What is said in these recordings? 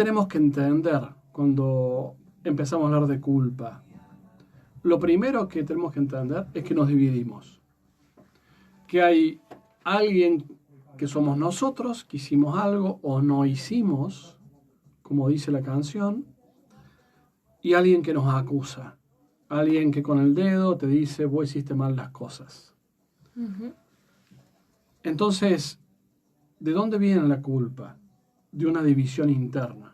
Tenemos que entender cuando empezamos a hablar de culpa. Lo primero que tenemos que entender es que nos dividimos. Que hay alguien que somos nosotros, que hicimos algo o no hicimos, como dice la canción, y alguien que nos acusa. Alguien que con el dedo te dice, vos hiciste mal las cosas. Entonces, ¿de dónde viene la culpa? De una división interna.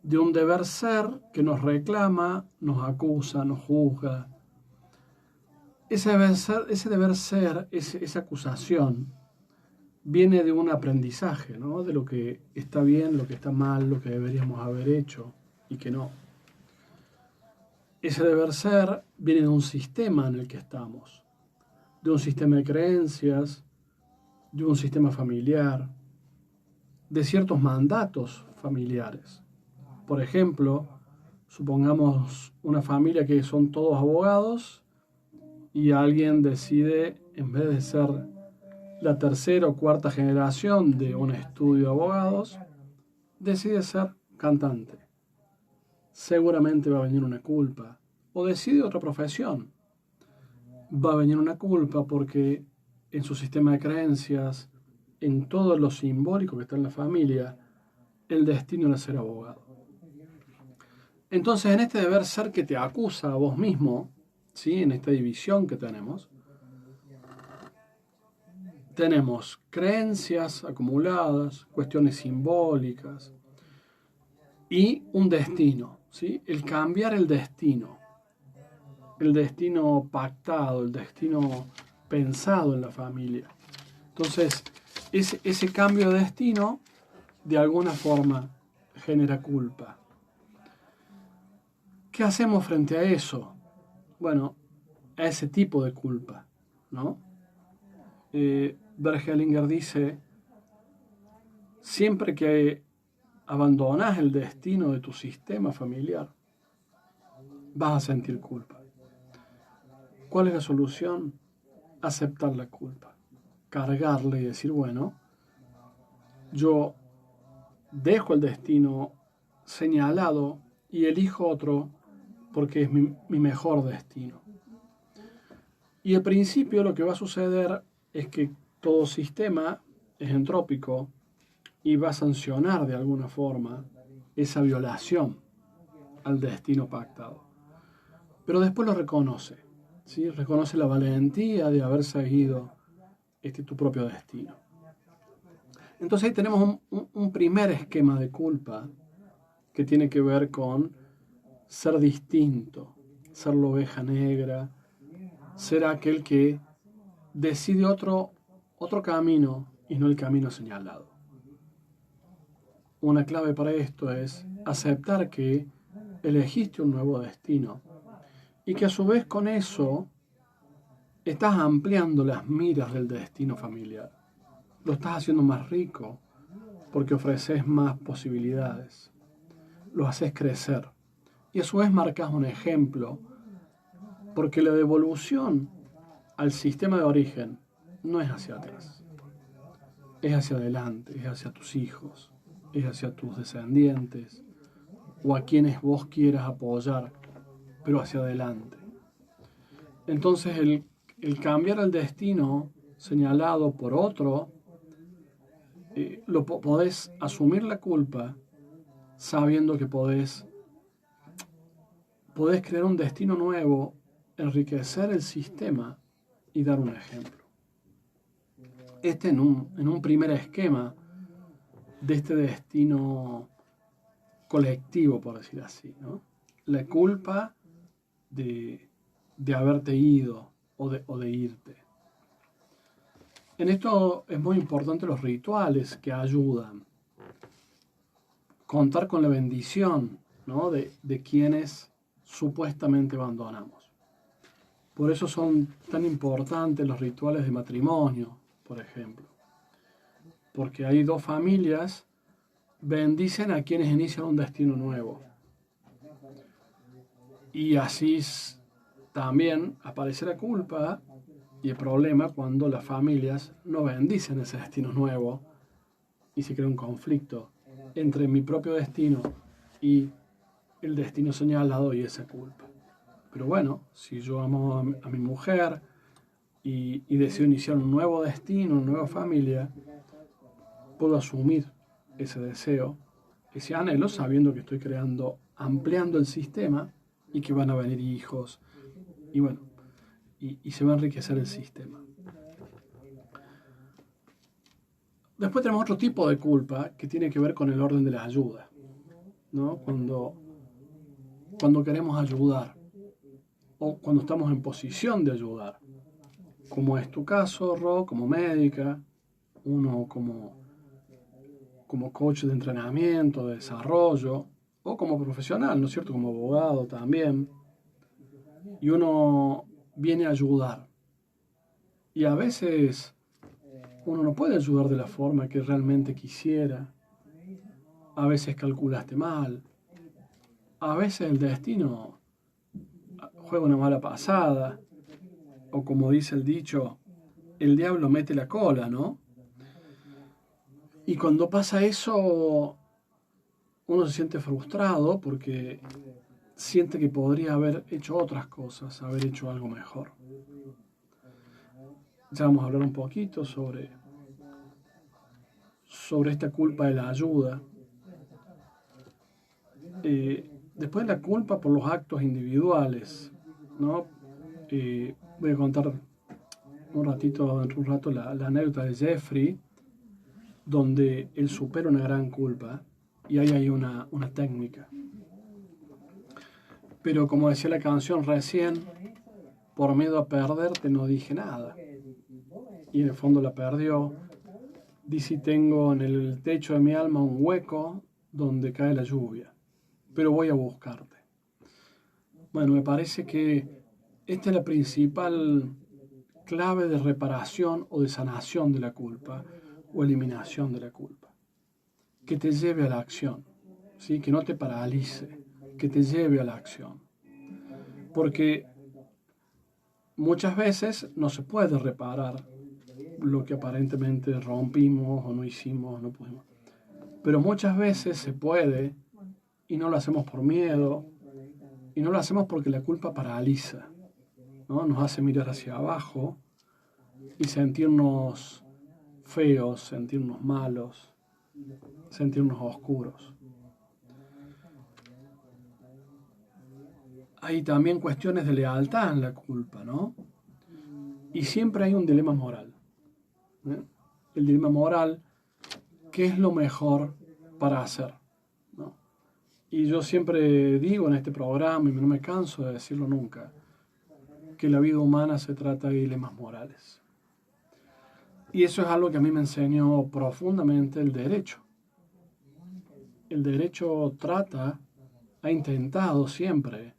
De un deber ser que nos reclama, nos acusa, nos juzga. Ese deber ser, esa acusación, viene de un aprendizaje, ¿no? De lo que está bien, lo que está mal, lo que deberíamos haber hecho y que no. Ese deber ser viene de un sistema en el que estamos, de un sistema de creencias, de un sistema familiar, de ciertos mandatos familiares. Por ejemplo, supongamos una familia que son todos abogados y alguien decide, en vez de ser la tercera o cuarta generación de un estudio de abogados, decide ser cantante. Seguramente va a venir una culpa. O decide otra profesión. Va a venir una culpa porque en su sistema de creencias, en todo lo simbólico que está en la familia, el destino era ser abogado. Entonces, en este deber ser que te acusa a vos mismo, ¿sí? En esta división que tenemos creencias acumuladas, cuestiones simbólicas y un destino, ¿sí? El cambiar el destino pactado, el destino pensado en la familia. Entonces, ese cambio de destino, de alguna forma, genera culpa. ¿Qué hacemos frente a eso? Bueno, a ese tipo de culpa, ¿no? Bert Hellinger dice, siempre que abandonas el destino de tu sistema familiar, vas a sentir culpa. ¿Cuál es la solución? Aceptar la culpa, cargarle y decir, bueno, yo dejo el destino señalado y elijo otro porque es mi mejor destino. Y al principio lo que va a suceder es que todo sistema es entrópico y va a sancionar de alguna forma esa violación al destino pactado. Pero después lo reconoce, ¿sí? Reconoce la valentía de haber seguido tu propio destino. Entonces ahí tenemos un primer esquema de culpa que tiene que ver con ser distinto, ser la oveja negra, ser aquel que decide otro camino y no el camino señalado. Una clave para esto es aceptar que elegiste un nuevo destino y que a su vez con eso estás ampliando las miras del destino familiar. Lo estás haciendo más rico porque ofreces más posibilidades. Lo haces crecer y a su vez marcas un ejemplo porque la devolución al sistema de origen no es hacia atrás, es hacia adelante, es hacia tus hijos, es hacia tus descendientes o a quienes vos quieras apoyar, pero hacia adelante. Entonces el cambiar el destino señalado por otro, podés asumir la culpa sabiendo que podés crear un destino nuevo, enriquecer el sistema y dar un ejemplo. En un primer esquema de este destino colectivo, por decir así, ¿no? La culpa de haberte ido o de irte. En esto es muy importante los rituales que ayudan. Contar con la bendición, ¿no? de quienes supuestamente abandonamos. Por eso son tan importantes los rituales de matrimonio, por ejemplo. Porque hay dos familias bendicen a quienes inician un destino nuevo. Y así también aparece la culpa y el problema cuando las familias no bendicen ese destino nuevo y se crea un conflicto entre mi propio destino y el destino señalado y esa culpa. Pero bueno, si yo amo a mi mujer y deseo iniciar un nuevo destino, una nueva familia, puedo asumir ese deseo, ese anhelo, sabiendo que estoy ampliando el sistema y que van a venir hijos y bueno, y se va a enriquecer el sistema. Después tenemos otro tipo de culpa que tiene que ver con el orden de la ayuda, ¿no? Cuando queremos ayudar o cuando estamos en posición de ayudar, como es tu caso, Ro, como médica, uno como coach de entrenamiento, de desarrollo, o como profesional, ¿no es cierto?, como abogado también, y uno viene a ayudar. Y a veces uno no puede ayudar de la forma que realmente quisiera, a veces calculaste mal, a veces el destino juega una mala pasada, o como dice el dicho, el diablo mete la cola, ¿no? Y cuando pasa eso, uno se siente frustrado porque siente que podría haber hecho otras cosas, haber hecho algo mejor. Ya vamos a hablar un poquito sobre esta culpa de la ayuda. Después la culpa por los actos individuales, ¿no? Voy a contar dentro de un rato, la anécdota de Jeffrey, donde él supera una gran culpa y ahí hay una técnica. Pero como decía la canción recién, por miedo a perderte no dije nada. Y en el fondo la perdió. Dice, tengo en el techo de mi alma un hueco donde cae la lluvia, pero voy a buscarte. Bueno, me parece que esta es la principal clave de reparación o de sanación de la culpa o eliminación de la culpa. Que te lleve a la acción, ¿sí? Que no te paralice, que te lleve a la acción. Porque muchas veces no se puede reparar lo que aparentemente rompimos o no hicimos, no pudimos. Pero muchas veces se puede y no lo hacemos por miedo y no lo hacemos porque la culpa paraliza, ¿no? Nos hace mirar hacia abajo y sentirnos feos, sentirnos malos, sentirnos oscuros. Hay también cuestiones de lealtad en la culpa, ¿no? Y siempre hay un dilema moral. El dilema moral, ¿qué es lo mejor para hacer? ¿No? Y yo siempre digo en este programa, y no me canso de decirlo nunca, que la vida humana se trata de dilemas morales. Y eso es algo que a mí me enseñó profundamente el derecho. El derecho ha intentado siempre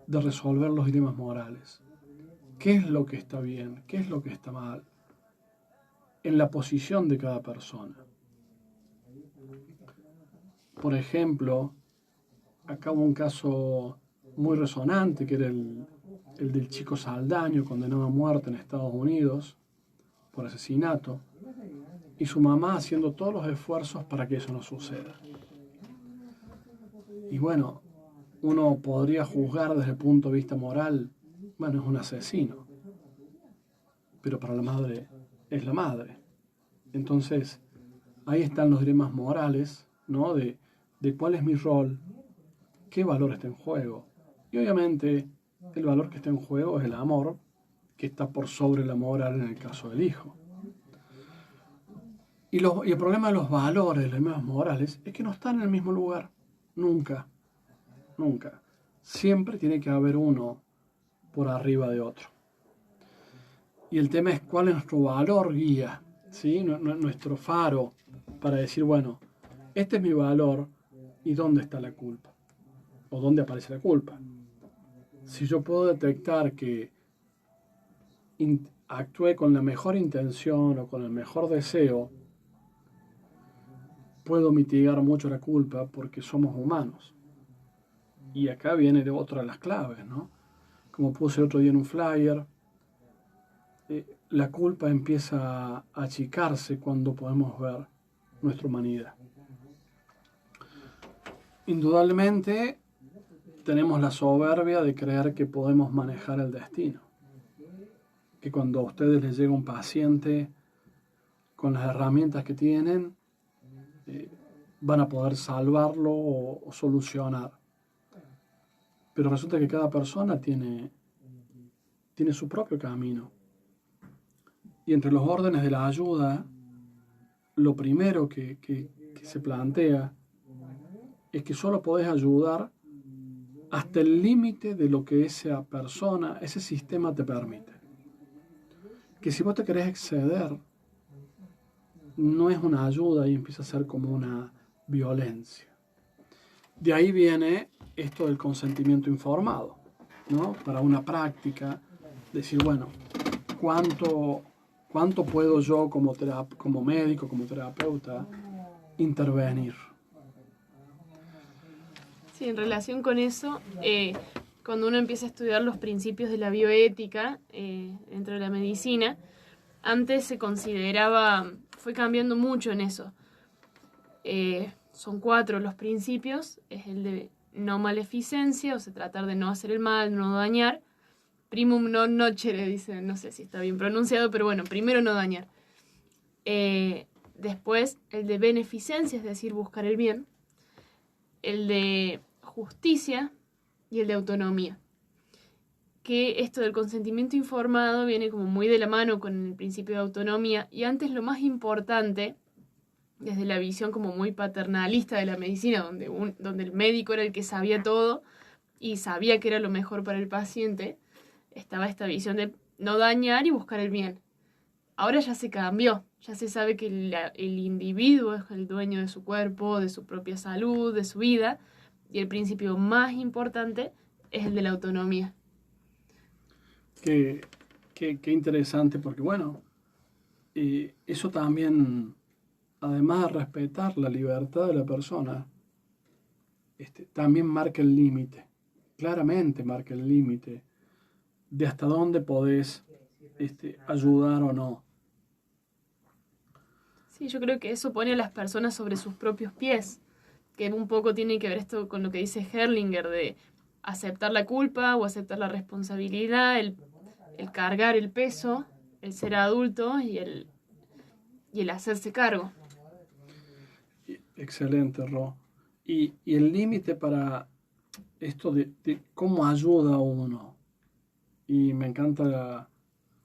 de resolver los dilemas morales. ¿Qué es lo que está bien? ¿Qué es lo que está mal? En la posición de cada persona. Por ejemplo, acá hubo un caso muy resonante que era el del chico Saldaño, condenado a muerte en Estados Unidos por asesinato, y su mamá haciendo todos los esfuerzos para que eso no suceda. Y bueno, uno podría juzgar desde el punto de vista moral, bueno, es un asesino, pero para la madre es la madre. Entonces, ahí están los dilemas morales, ¿no? De cuál es mi rol, qué valor está en juego. Y obviamente el valor que está en juego es el amor, que está por sobre la moral en el caso del hijo. Y el problema de los valores, los dilemas morales, es que no están en el mismo lugar. Nunca. Nunca. Siempre tiene que haber uno por arriba de otro. Y el tema es cuál es nuestro valor guía, ¿sí? Nuestro faro para decir, bueno, este es mi valor y dónde está la culpa. O dónde aparece la culpa. Si yo puedo detectar que actué con la mejor intención o con el mejor deseo, puedo mitigar mucho la culpa porque somos humanos. Y acá viene de otra de las claves, ¿no? Como puse el otro día en un flyer, la culpa empieza a achicarse cuando podemos ver nuestra humanidad. Indudablemente tenemos la soberbia de creer que podemos manejar el destino. Que cuando a ustedes les llega un paciente con las herramientas que tienen, van a poder salvarlo o solucionar. Pero resulta que cada persona tiene su propio camino. Y entre los órdenes de la ayuda, lo primero que se plantea es que solo podés ayudar hasta el límite de lo que esa persona, ese sistema te permite. Que si vos te querés exceder, no es una ayuda y empieza a ser como una violencia. De ahí viene esto del consentimiento informado, ¿no? Para una práctica, decir, bueno, ¿cuánto puedo yo como médico, como terapeuta, intervenir? Sí, en relación con eso, cuando uno empieza a estudiar los principios de la bioética dentro de la medicina, antes se consideraba, fue cambiando mucho en eso. Son 4 los principios, es el de no maleficencia, o sea, tratar de no hacer el mal, no dañar. Primum non nocere, dice, no sé si está bien pronunciado, pero bueno, primero no dañar. Después el de beneficencia, es decir, buscar el bien. El de justicia y el de autonomía. Que esto del consentimiento informado viene como muy de la mano con el principio de autonomía, y antes lo más importante, desde la visión como muy paternalista de la medicina, donde el médico era el que sabía todo y sabía que era lo mejor para el paciente, estaba esta visión de no dañar y buscar el bien. Ahora ya se cambió, ya se sabe que el individuo es el dueño de su cuerpo, de su propia salud, de su vida, y el principio más importante es el de la autonomía. Qué interesante, porque bueno, eso también, además de respetar la libertad de la persona, también marca el límite, claramente marca el límite de hasta dónde podés ayudar o no. Sí, yo creo que eso pone a las personas sobre sus propios pies, que un poco tiene que ver esto con lo que dice Herlinger, de aceptar la culpa o aceptar la responsabilidad, el cargar el peso, el ser adulto y el hacerse cargo. Excelente, Ro. Y el límite para esto de cómo ayuda a uno. Y me encanta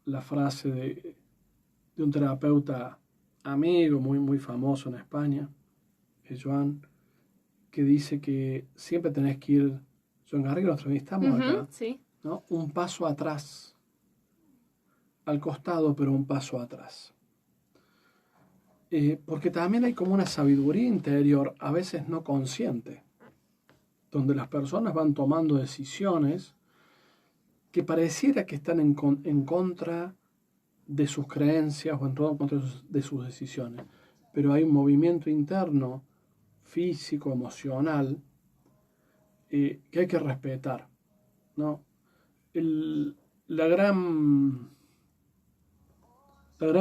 la frase de un terapeuta amigo muy famoso en España, es Joan, que dice que siempre tenés que ir, Joan Garrido, lo entrevistamos acá, sí. ¿no? Un paso atrás, al costado, pero un paso atrás. Porque también hay como una sabiduría interior, a veces no consciente, donde las personas van tomando decisiones que pareciera que están en contra de sus creencias o en todo contra de sus decisiones. Pero hay un movimiento interno, físico, emocional, que hay que respetar, ¿no? La gran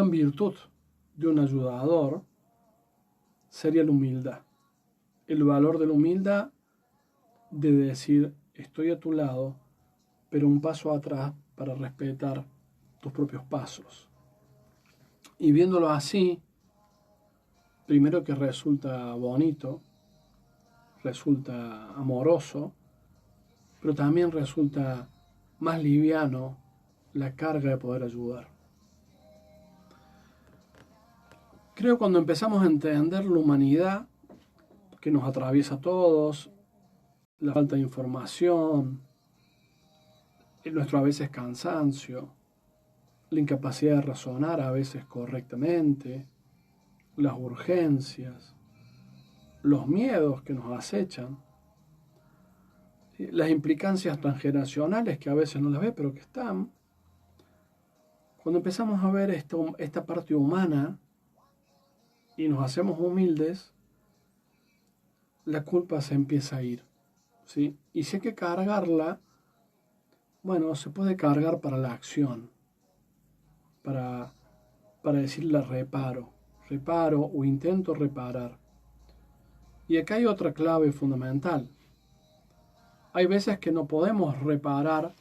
virtud de un ayudador sería la humildad. El valor de la humildad de decir, estoy a tu lado, pero un paso atrás para respetar tus propios pasos. Y viéndolo así, primero que resulta bonito, resulta amoroso, pero también resulta más liviano la carga de poder ayudar. Creo que cuando empezamos a entender la humanidad que nos atraviesa a todos, la falta de información, nuestro a veces cansancio, la incapacidad de razonar a veces correctamente, las urgencias, los miedos que nos acechan, las implicancias transgeneracionales que a veces no las ve, pero que están. Cuando empezamos a ver esta parte humana y nos hacemos humildes, la culpa se empieza a ir, ¿sí? Y si hay que cargarla, bueno, se puede cargar para la acción, para decirle reparo o intento reparar. Y acá hay otra clave fundamental. Hay veces que no podemos reparar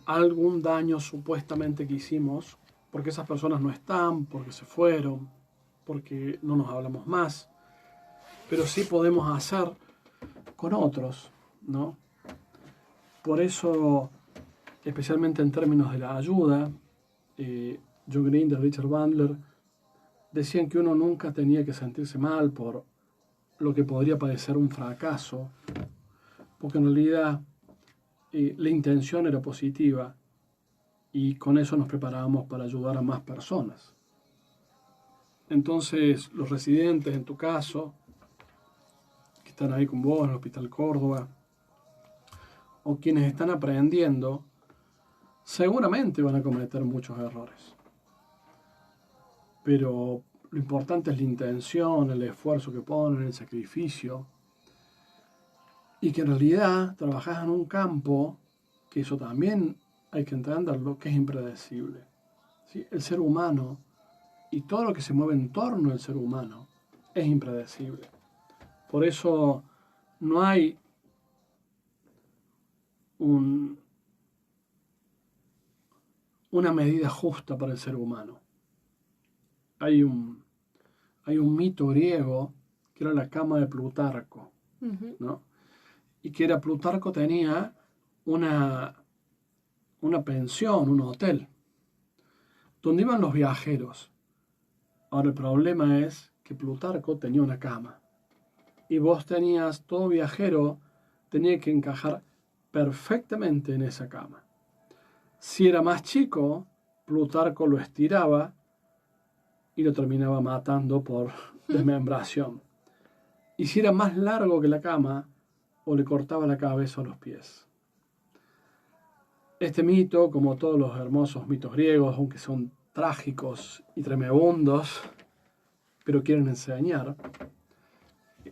algún daño supuestamente que hicimos porque esas personas no están, porque se fueron, porque no nos hablamos más. Pero sí podemos hacer con otros, ¿no? Por eso, especialmente en términos de la ayuda, John Grinder, Richard Bandler, decían que uno nunca tenía que sentirse mal por lo que podría parecer un fracaso, porque en realidad la intención era positiva y con eso nos preparábamos para ayudar a más personas. Entonces, los residentes, en tu caso, que están ahí con vos en el Hospital Córdoba, o quienes están aprendiendo, seguramente van a cometer muchos errores. Pero lo importante es la intención, el esfuerzo que ponen, el sacrificio. Y que en realidad trabajás en un campo que eso también hay que entenderlo, que es impredecible. ¿Sí? El ser humano y todo lo que se mueve en torno al ser humano es impredecible. Por eso no hay una medida justa para el ser humano. Hay un mito griego que era la cama de Plutarco, ¿no? Y que era Plutarco tenía una pensión, un hotel, donde iban los viajeros. Ahora el problema es que Plutarco tenía una cama. Y vos tenías, todo viajero tenía que encajar perfectamente en esa cama. Si era más chico, Plutarco lo estiraba y lo terminaba matando por desmembración. Y si era más largo que la cama, o le cortaba la cabeza o los pies. Este mito, como todos los hermosos mitos griegos, aunque son trágicos y tremebundos, pero quieren enseñar,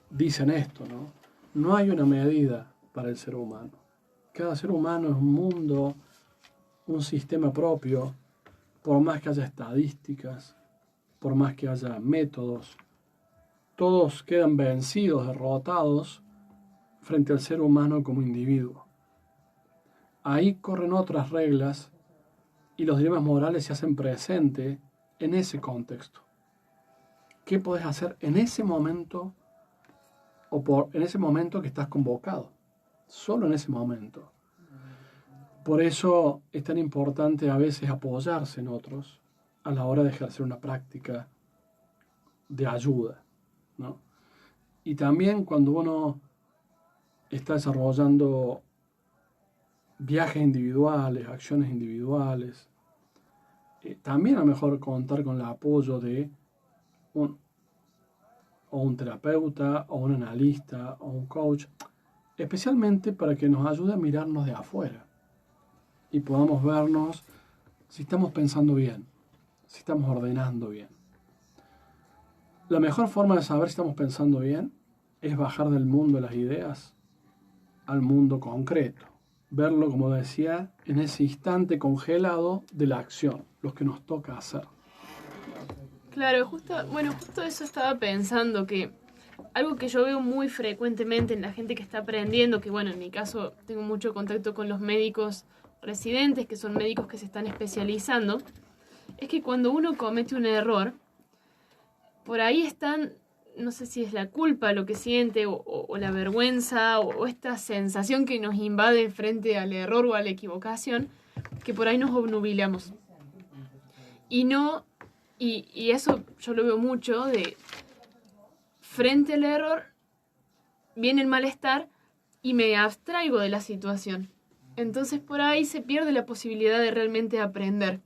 dicen esto, ¿no? No hay una medida para el ser humano. Cada ser humano es un mundo, un sistema propio, por más que haya estadísticas, por más que haya métodos, todos quedan vencidos, derrotados frente al ser humano como individuo. Ahí corren otras reglas y los dilemas morales se hacen presentes en ese contexto. ¿Qué podés hacer en ese momento en ese momento que estás convocado? Solo en ese momento. Por eso es tan importante a veces apoyarse en otros a la hora de ejercer una práctica de ayuda, ¿no? Y también cuando uno está desarrollando viajes individuales, acciones individuales, también a lo mejor contar con el apoyo de un terapeuta, o un analista, o un coach, especialmente para que nos ayude a mirarnos de afuera y podamos vernos si estamos pensando bien, si estamos ordenando bien. La mejor forma de saber si estamos pensando bien es bajar del mundo de las ideas al mundo concreto. Verlo, como decía, en ese instante congelado de la acción, lo que nos toca hacer. Claro, justo eso estaba pensando, que algo que yo veo muy frecuentemente en la gente que está aprendiendo, que bueno, en mi caso tengo mucho contacto con los médicos residentes, que son médicos que se están especializando, es que cuando uno comete un error, por ahí están, no sé si es la culpa lo que siente, o la vergüenza, o esta sensación que nos invade frente al error o a la equivocación, que por ahí nos obnubilamos. Y eso yo lo veo mucho, de frente al error viene el malestar y me abstraigo de la situación. Entonces por ahí se pierde la posibilidad de realmente aprender.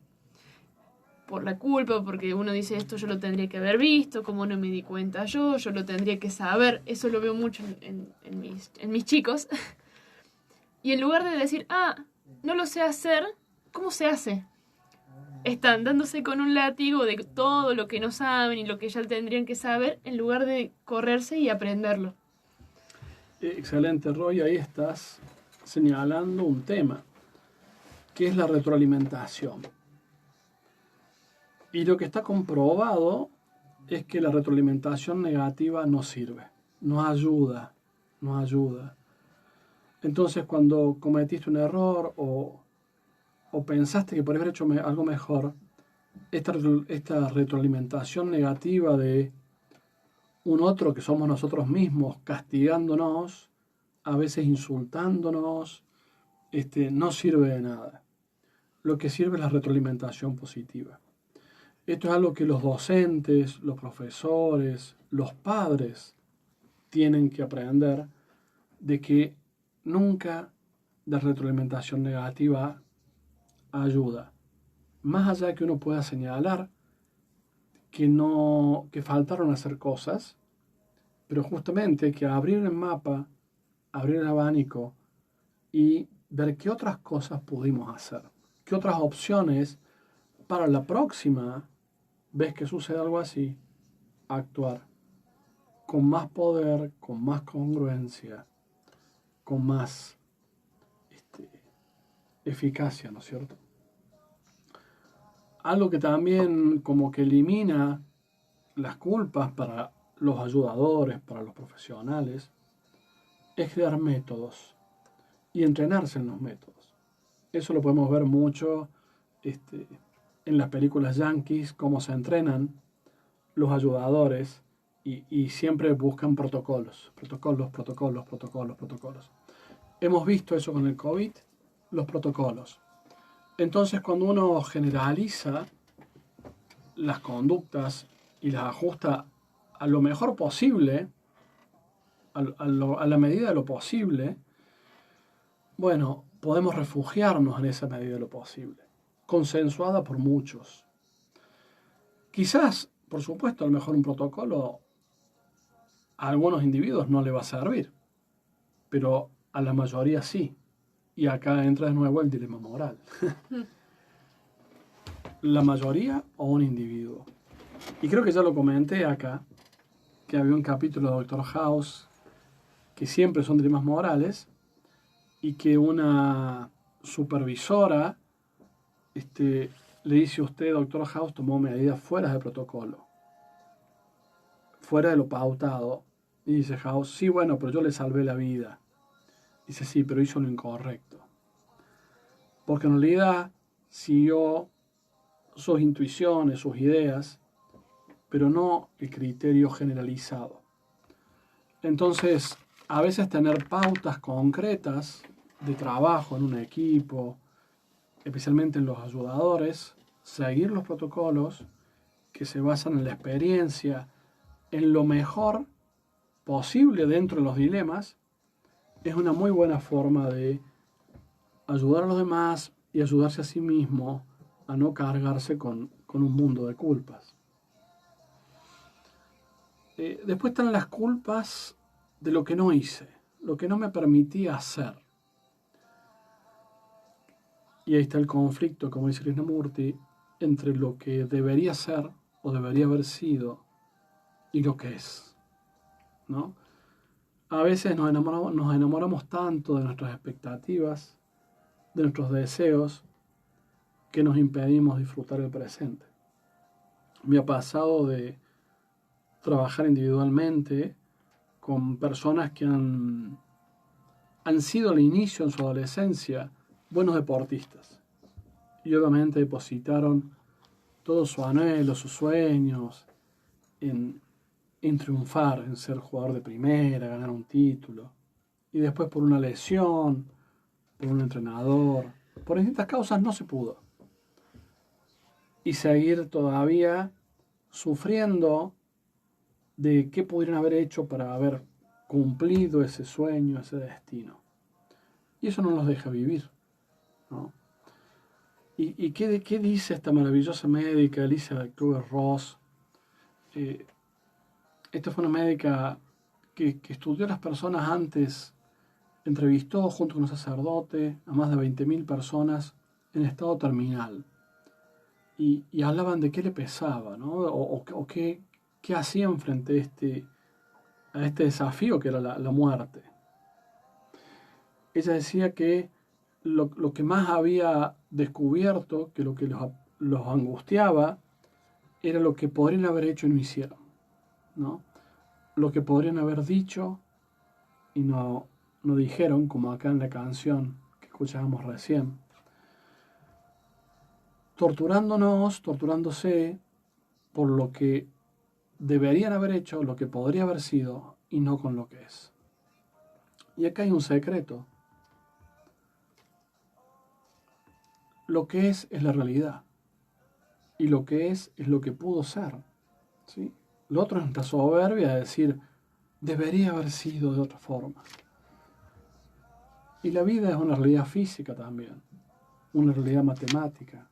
Por la culpa, porque uno dice, esto yo lo tendría que haber visto, como no me di cuenta yo lo tendría que saber. Eso lo veo mucho en mis chicos. Y en lugar de decir, no lo sé hacer, ¿cómo se hace? Están dándose con un látigo de todo lo que no saben y lo que ya tendrían que saber, en lugar de correrse y aprenderlo. Excelente, Roy. Ahí estás señalando un tema, que es la retroalimentación. Y lo que está comprobado es que la retroalimentación negativa no sirve, no ayuda, no ayuda. Entonces, cuando cometiste un error o pensaste que podrías haber hecho algo mejor, esta retroalimentación negativa de un otro que somos nosotros mismos, castigándonos, a veces insultándonos, no sirve de nada. Lo que sirve es la retroalimentación positiva. Esto es algo que los docentes, los profesores, los padres tienen que aprender, de que nunca la retroalimentación negativa ayuda. Más allá de que uno pueda señalar que faltaron hacer cosas, pero justamente que abrir el mapa, abrir el abanico y ver qué otras cosas pudimos hacer, qué otras opciones para la próxima vez que suceda algo así, actuar con más poder, con más congruencia, con más eficacia, ¿no es cierto? Algo que también como que elimina las culpas para los ayudadores, para los profesionales, es crear métodos y entrenarse en los métodos. Eso lo podemos ver mucho en las películas yankees, cómo se entrenan los ayudadores y siempre buscan protocolos. Hemos visto eso con el COVID, los protocolos. Entonces, cuando uno generaliza las conductas y las ajusta a lo mejor posible, a la medida de lo posible, bueno, podemos refugiarnos en esa medida de lo posible, consensuada por muchos. Quizás, por supuesto, a lo mejor un protocolo a algunos individuos no le va a servir, pero a la mayoría sí. Y acá entra de nuevo el dilema moral. ¿La mayoría o un individuo? Y creo que ya lo comenté acá, que había un capítulo de Doctor House que siempre son dilemas morales y que una supervisora le dice a usted, Doctor House, tomó medidas fuera de protocolo, fuera de lo pautado. Y dice House, sí, bueno, pero yo le salvé la vida. Dice, sí, pero hizo lo incorrecto. Porque en realidad siguió sus intuiciones, sus ideas, pero no el criterio generalizado. Entonces, a veces tener pautas concretas de trabajo en un equipo, especialmente en los ayudadores, seguir los protocolos que se basan en la experiencia, en lo mejor posible dentro de los dilemas, es una muy buena forma de ayudar a los demás y ayudarse a sí mismo a no cargarse con un mundo de culpas. Después están las culpas de lo que no hice, lo que no me permití hacer. Y ahí está el conflicto, como dice Krishnamurti, entre lo que debería ser o debería haber sido y lo que es, ¿no? A veces nos enamoramos tanto de nuestras expectativas, de nuestros deseos, que nos impedimos disfrutar el presente. Me ha pasado de trabajar individualmente con personas que han sido al inicio en su adolescencia buenos deportistas y obviamente depositaron todo su anhelo, sus sueños en triunfar, en ser jugador de primera, ganar un título, y después por una lesión, por un entrenador, por distintas causas no se pudo, y seguir todavía sufriendo de qué pudieron haber hecho para haber cumplido ese sueño, ese destino. Y eso no los deja vivir, ¿no? ¿Y qué dice esta maravillosa médica, Elizabeth Kübler-Ross? Esta fue una médica que estudió a las personas antes, entrevistó junto con un sacerdote a más de 20.000 personas en estado terminal. Y hablaban de qué le pesaba, ¿no? O qué hacían frente a este desafío que era la muerte. Ella decía que lo que más había descubierto, que lo que los angustiaba, era lo que podrían haber hecho y no hicieron, ¿no? Lo que podrían haber dicho y no dijeron, como acá en la canción que escuchábamos recién. Torturándose por lo que deberían haber hecho, lo que podría haber sido y no con lo que es. Y acá hay un secreto. Lo que es la realidad. Y lo que es lo que pudo ser. ¿Sí? Lo otro es nuestra soberbia de decir, debería haber sido de otra forma. Y la vida es una realidad física también, una realidad matemática.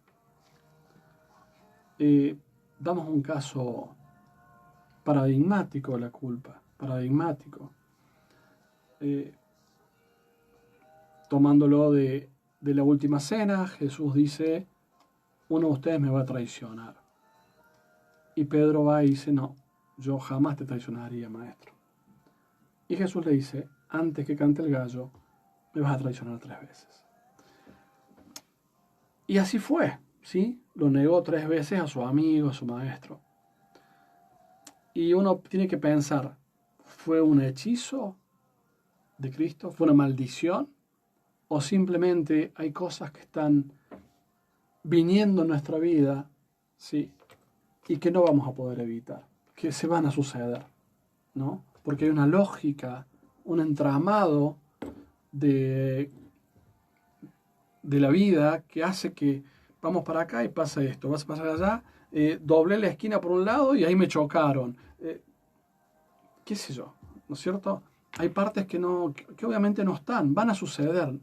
Damos un caso paradigmático de la culpa, paradigmático. Tomándolo de la última cena, Jesús dice, uno de ustedes me va a traicionar. Y Pedro va y dice, no, yo jamás te traicionaría, maestro. Y Jesús le dice, antes que cante el gallo, me vas a traicionar 3 veces. Y así fue, ¿sí? Lo negó 3 veces a su amigo, a su maestro. Y uno tiene que pensar, ¿fue un hechizo de Cristo? ¿Fue una maldición? ¿O simplemente hay cosas que están viniendo en nuestra vida, ¿sí? Y que no vamos a poder evitar, que se van a suceder, ¿no? Porque hay una lógica, un entramado de la vida que hace que vamos para acá y pasa esto, vas a pasar allá, doblé la esquina por un lado y ahí me chocaron. ¿Qué sé yo? ¿No es cierto? Hay partes que obviamente no están, van a suceder.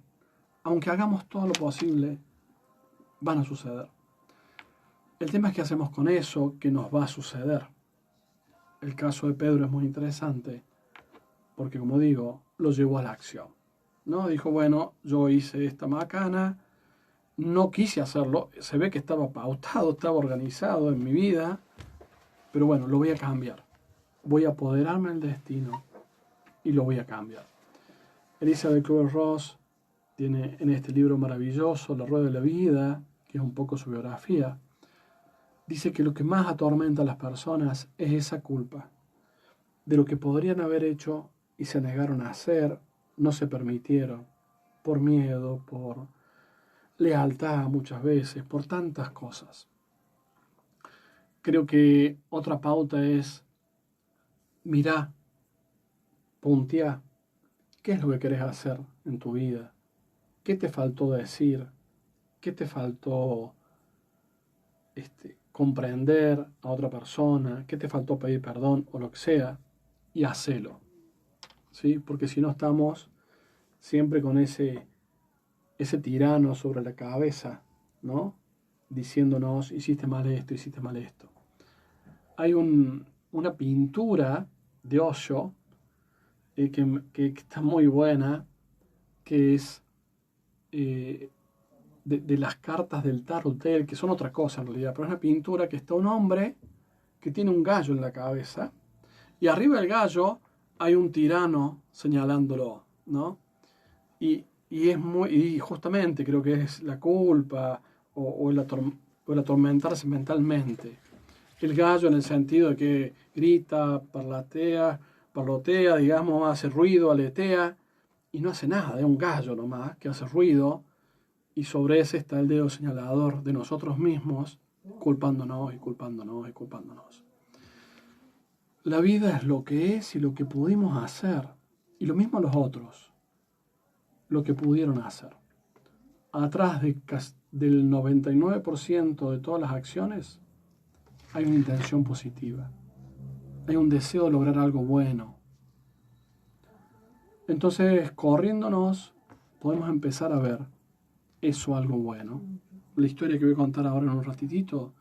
Aunque hagamos todo lo posible, van a suceder. El tema es qué hacemos con eso que nos va a suceder. El caso de Pedro es muy interesante porque, como digo, lo llevó a la acción, ¿no? Dijo, bueno, yo hice esta macana, no quise hacerlo, se ve que estaba pautado, estaba organizado en mi vida, pero bueno, lo voy a cambiar. Voy a apoderarme del destino y lo voy a cambiar. Elizabeth Kubler-Ross tiene en este libro maravilloso, La Rueda de la Vida, que es un poco su biografía, dice que lo que más atormenta a las personas es esa culpa de lo que podrían haber hecho y se negaron a hacer, no se permitieron, por miedo, por lealtad muchas veces, por tantas cosas. Creo que otra pauta es, mirá, punteá, ¿qué es lo que querés hacer en tu vida? ¿Qué te faltó decir? ¿Qué te faltó comprender a otra persona? ¿Qué te faltó pedir perdón o lo que sea? Y hacelo, ¿sí? Porque si no estamos siempre con ese tirano sobre la cabeza, ¿no? Diciéndonos, hiciste mal esto, hiciste mal esto. Hay una pintura de Osho que está muy buena, que es de las cartas del tarot, que son otra cosa en realidad, pero es una pintura que está un hombre que tiene un gallo en la cabeza y arriba del gallo hay un tirano señalándolo, ¿no? Y justamente creo que es la culpa o el atormentarse mentalmente. El gallo en el sentido de que grita, parlotea, digamos, hace ruido, aletea, y no hace nada, es un gallo nomás que hace ruido, y sobre ese está el dedo señalador de nosotros mismos, culpándonos y culpándonos y culpándonos. La vida es lo que es y lo que pudimos hacer, y lo mismo los otros, lo que pudieron hacer. Atrás del 99% de todas las acciones hay una intención positiva, hay un deseo de lograr algo bueno. Entonces, corriéndonos, podemos empezar a ver eso, algo bueno. La historia que voy a contar ahora en un ratitito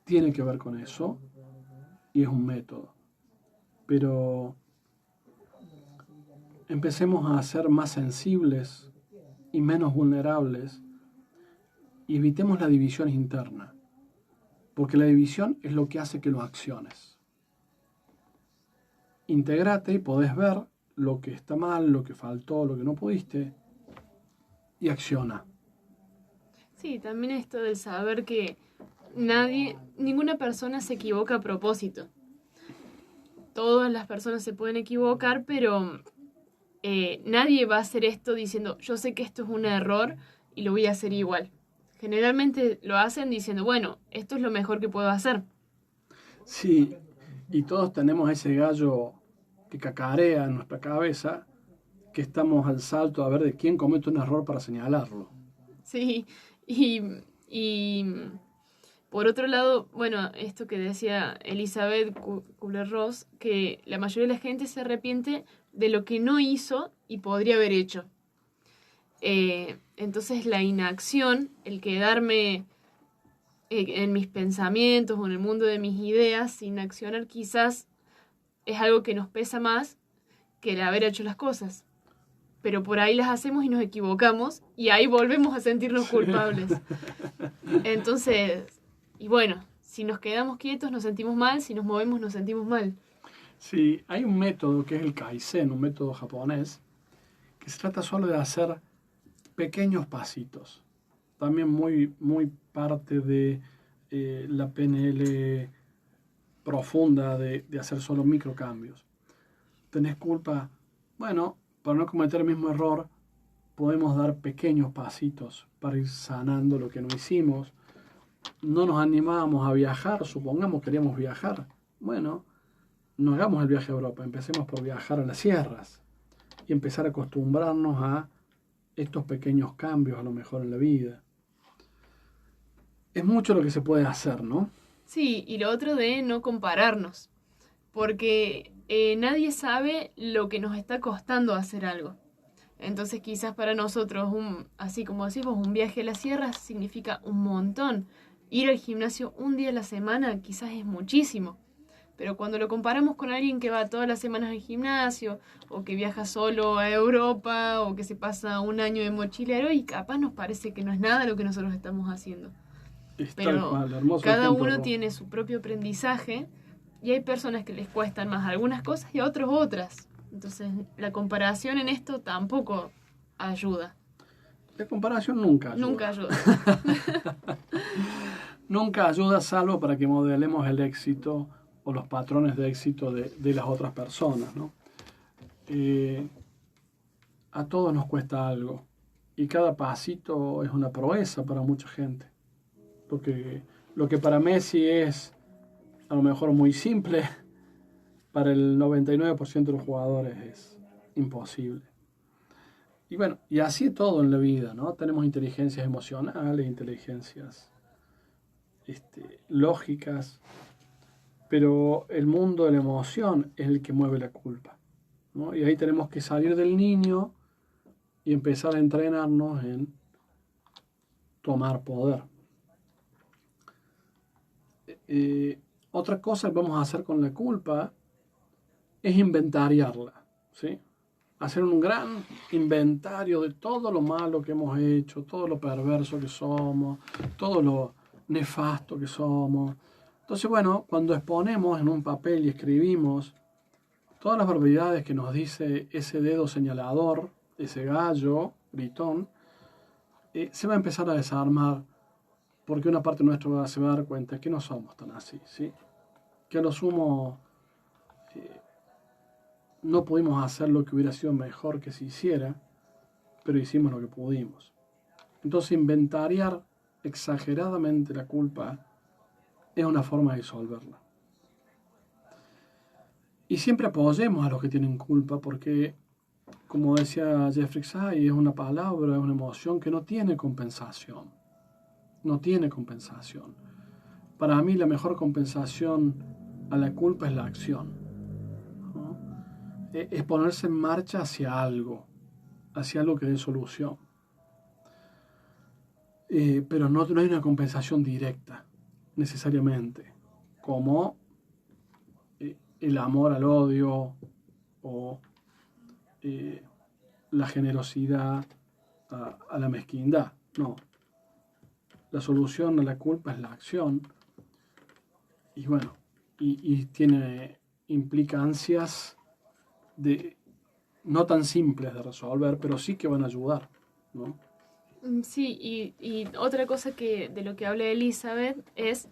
tiene que ver con eso y es un método. Pero empecemos a ser más sensibles y menos vulnerables y evitemos la división interna, porque la división es lo que hace que lo acciones. Integrate y podés ver lo que está mal, lo que faltó, lo que no pudiste y acciona. Sí, también esto del saber que ninguna persona se equivoca a propósito. Todas las personas se pueden equivocar, pero nadie va a hacer esto diciendo, yo sé que esto es un error y lo voy a hacer igual. Generalmente lo hacen diciendo, bueno, esto es lo mejor que puedo hacer. Sí, y todos tenemos ese gallo que cacarea en nuestra cabeza, que estamos al salto a ver de quién comete un error para señalarlo. Sí, y por otro lado, bueno, esto que decía Elizabeth Kubler-Ross, que la mayoría de la gente se arrepiente de lo que no hizo y podría haber hecho. Entonces la inacción, el quedarme en mis pensamientos o en el mundo de mis ideas sin accionar, quizás es algo que nos pesa más que el haber hecho las cosas. Pero por ahí las hacemos y nos equivocamos y ahí volvemos a sentirnos culpables. Entonces, y bueno, si nos quedamos quietos nos sentimos mal, si nos movemos nos sentimos mal. Sí, hay un método que es el Kaizen, un método japonés, que se trata solo de hacer pequeños pasitos. También muy parte de la PNL profunda de hacer solo microcambios. ¿Tenés culpa? Bueno, para no cometer el mismo error, podemos dar pequeños pasitos para ir sanando lo que no hicimos. No nos animábamos a viajar, supongamos queríamos viajar. Bueno, no hagamos el viaje a Europa, empecemos por viajar a las sierras y empezar a acostumbrarnos a estos pequeños cambios a lo mejor en la vida. Es mucho lo que se puede hacer, ¿no? Sí, y lo otro de no compararnos, porque nadie sabe lo que nos está costando hacer algo. Entonces quizás para nosotros, así como decimos, un viaje a las sierras significa un montón. Ir al gimnasio un día a la semana quizás es muchísimo. Pero cuando lo comparamos con alguien que va todas las semanas al gimnasio, o que viaja solo a Europa, o que se pasa un año de mochilero, y capaz nos parece que no es nada lo que nosotros estamos haciendo. Es tal Pero cual, hermoso cada ejemplo, uno Ro. tiene su propio aprendizaje y hay personas que les cuestan más algunas cosas y a otros otras. Entonces la comparación en esto tampoco ayuda. La comparación nunca ayuda. Nunca ayuda. Nunca ayuda salvo para que modelemos el éxito o los patrones de éxito de las otras personas, ¿no? A todos nos cuesta algo y cada pasito es una proeza para mucha gente. Lo que para Messi es a lo mejor muy simple, para el 99% de los jugadores es imposible. Y bueno, y así todo en la vida, ¿no? Tenemos inteligencias emocionales, inteligencias lógicas, pero el mundo de la emoción es el que mueve la culpa, ¿no? Y ahí tenemos que salir del niño y empezar a entrenarnos en tomar poder. Otra cosa que vamos a hacer con la culpa es inventariarla, ¿sí? Hacer un gran inventario de todo lo malo que hemos hecho, todo lo perverso que somos, todo lo nefasto que somos. Entonces, bueno, cuando exponemos en un papel y escribimos todas las barbaridades que nos dice ese dedo señalador, ese gallo gritón, se va a empezar a desarmar, porque una parte nuestra se va a dar cuenta que no somos tan así, ¿sí? Que a lo sumo no pudimos hacer lo que hubiera sido mejor que se hiciera, pero hicimos lo que pudimos. Entonces inventariar exageradamente la culpa es una forma de disolverla. Y siempre apoyemos a los que tienen culpa porque, como decía Jeffrey Sachs, es una palabra, es una emoción que no tiene compensación. No tiene compensación. Para mí la mejor compensación a la culpa es la acción, ¿no? Es ponerse en marcha hacia algo que dé solución. Pero no hay una compensación directa, necesariamente, como el amor al odio o la generosidad a la mezquindad. No. La solución a la culpa es la acción. Y bueno, y tiene implicancias no tan simples de resolver, pero sí que van a ayudar, ¿no? Sí, y otra cosa que de lo que habla Elizabeth es,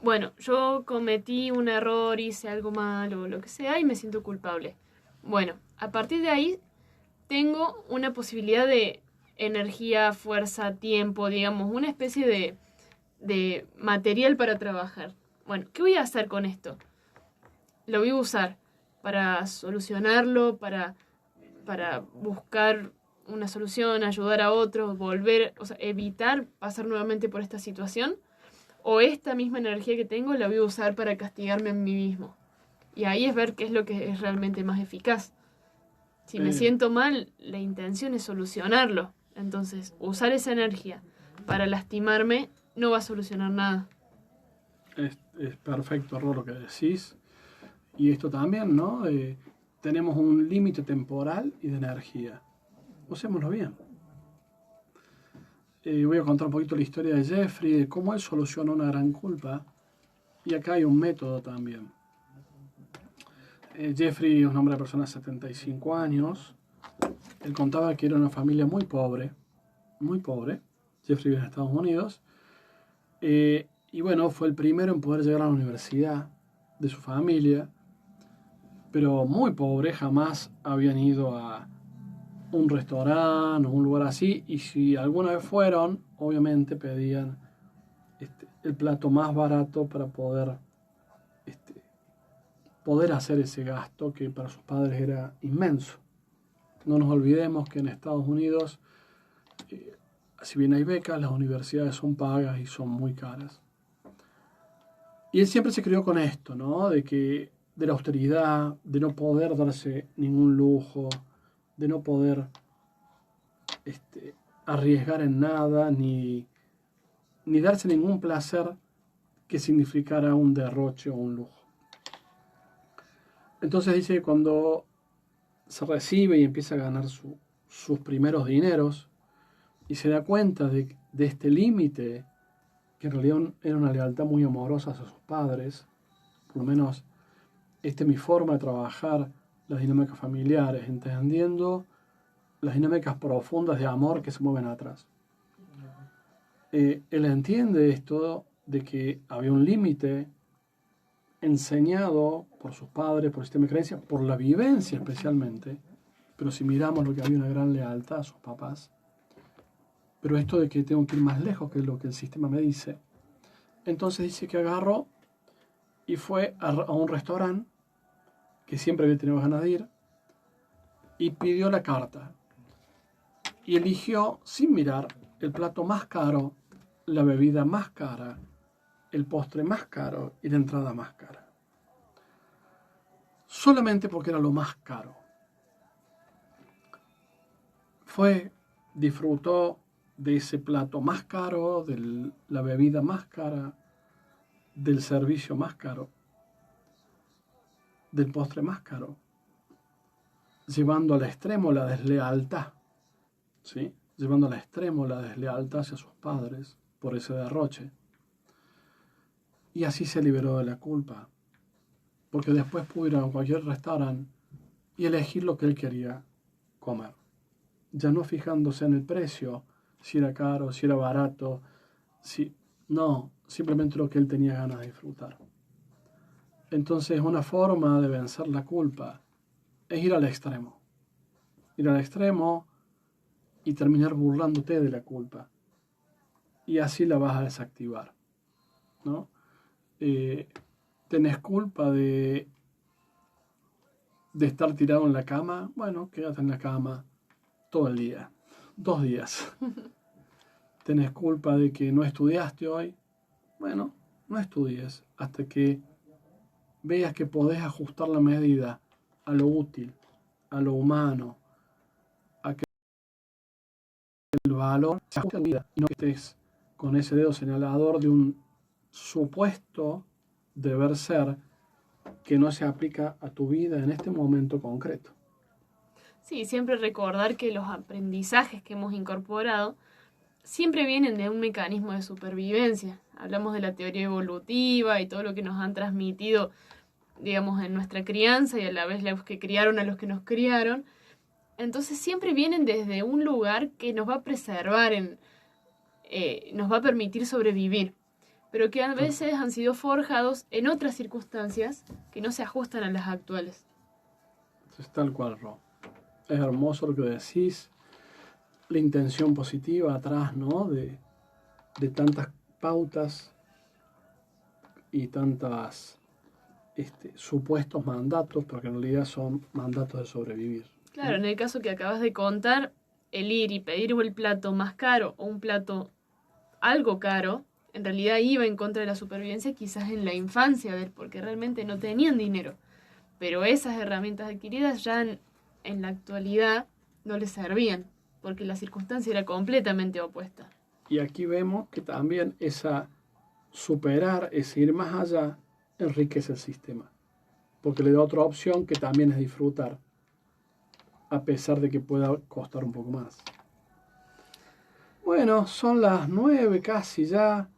bueno, yo cometí un error, hice algo malo o lo que sea y me siento culpable. Bueno, a partir de ahí tengo una posibilidad de energía, fuerza, tiempo, digamos, una especie de material para trabajar. Bueno, ¿qué voy a hacer con esto? Lo voy a usar para solucionarlo, para buscar una solución, ayudar a otros, volver, o sea, evitar pasar nuevamente por esta situación, o esta misma energía que tengo la voy a usar para castigarme a mí mismo. Y ahí es ver qué es lo que es realmente más eficaz. Si me Eh, siento mal, la intención es solucionarlo. Entonces, usar esa energía para lastimarme no va a solucionar nada. es perfecto, Ro, lo que decís. Y esto también, ¿no? Tenemos un límite temporal y de energía. Usémoslo bien. Voy a contar un poquito la historia de Jeffrey, de cómo él solucionó una gran culpa. Y acá hay un método también. Jeffrey es un hombre de persona de 75 años. Él contaba que era una familia muy pobre, muy pobre. Jeffrey vive en Estados Unidos. Y bueno, fue el primero en poder llegar a la universidad de su familia, pero muy pobre, jamás habían ido a un restaurante o un lugar así, y si alguna vez fueron, obviamente pedían el plato más barato para este, poder hacer ese gasto que para sus padres era inmenso. No nos olvidemos que en Estados Unidos, si bien hay becas, las universidades son pagas y son muy caras. Y él siempre se crió con esto, ¿no? De la austeridad, de no poder darse ningún lujo, de no poder arriesgar en nada, ni darse ningún placer que significara un derroche o un lujo. Entonces dice que cuando se recibe y empieza a ganar sus primeros dineros y se da cuenta de este límite, que en realidad era una lealtad muy amorosa hacia sus padres, por lo menos esta es mi forma de trabajar las dinámicas familiares, entendiendo las dinámicas profundas de amor que se mueven atrás. Él entiende esto de que había un límite enseñado por sus padres, por el sistema de creencias, por la vivencia especialmente, pero si miramos lo que había una gran lealtad a sus papás, pero esto de que tengo que ir más lejos que lo que el sistema me dice, entonces dice que agarró y fue a un restaurante que siempre había tenido ganas de ir y pidió la carta y eligió sin mirar el plato más caro, la bebida más cara, el postre más caro y la entrada más cara. Solamente porque era lo más caro. Fue, disfrutó de ese plato más caro, de la bebida más cara, del servicio más caro, del postre más caro, llevando al extremo la deslealtad, ¿sí? Llevando al extremo la deslealtad hacia sus padres por ese derroche. Y así se liberó de la culpa, porque después pudo ir a cualquier restaurante y elegir lo que él quería comer, ya no fijándose en el precio, si era caro, si era barato, no, simplemente lo que él tenía ganas de disfrutar. Entonces una forma de vencer la culpa es ir al extremo. Ir al extremo y terminar burlándote de la culpa. Y así la vas a desactivar, ¿no? ¿Tenés culpa de estar tirado en la cama? Bueno, quédate en la cama todo el día, 2 días. ¿Tenés culpa de que no estudiaste hoy? Bueno, no estudies hasta que veas que podés ajustar la medida a lo útil, a lo humano, a que el valor se ajuste a tu vida y no que estés con ese dedo señalador de un supuesto deber ser que no se aplica a tu vida en este momento concreto. Sí, siempre recordar que los aprendizajes que hemos incorporado siempre vienen de un mecanismo de supervivencia. Hablamos de la teoría evolutiva y todo lo que nos han transmitido, digamos, en nuestra crianza y a la vez los que criaron a los que nos criaron. Entonces siempre vienen desde un lugar que nos va a preservar, nos va a permitir sobrevivir, pero que a veces han sido forjados en otras circunstancias que no se ajustan a las actuales. Es tal cual, Ro. Es hermoso lo que decís, la intención positiva atrás, ¿no? De tantas pautas y tantas supuestos mandatos, porque en realidad son mandatos de sobrevivir. Claro, en el caso que acabas de contar, el ir y pedir el plato más caro o un plato algo caro, en realidad iba en contra de la supervivencia quizás en la infancia de él, porque realmente no tenían dinero. Pero esas herramientas adquiridas ya en la actualidad no les servían, porque la circunstancia era completamente opuesta. Y aquí vemos que también superar, ese ir más allá, enriquece el sistema, porque le da otra opción que también es disfrutar, a pesar de que pueda costar un poco más. Bueno, son las 9 casi ya.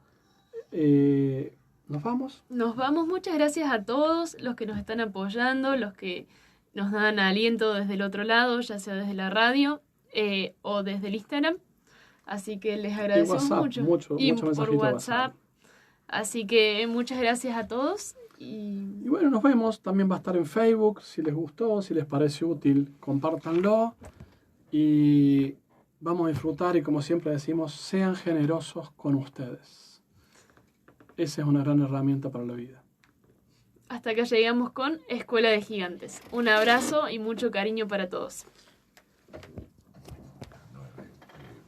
¿Nos vamos? Nos vamos. Muchas gracias a todos los que nos están apoyando, los que nos dan aliento desde el otro lado, ya sea desde la radio o desde el Instagram. Así que les agradecemos mucho. Y por WhatsApp. Así que muchas gracias a todos. Y bueno, nos vemos. También va a estar en Facebook. Si les gustó, si les parece útil, compártanlo. Y vamos a disfrutar y, como siempre decimos, sean generosos con ustedes. Esa es una gran herramienta para la vida. Hasta acá llegamos con Escuela de Gigantes. Un abrazo y mucho cariño para todos.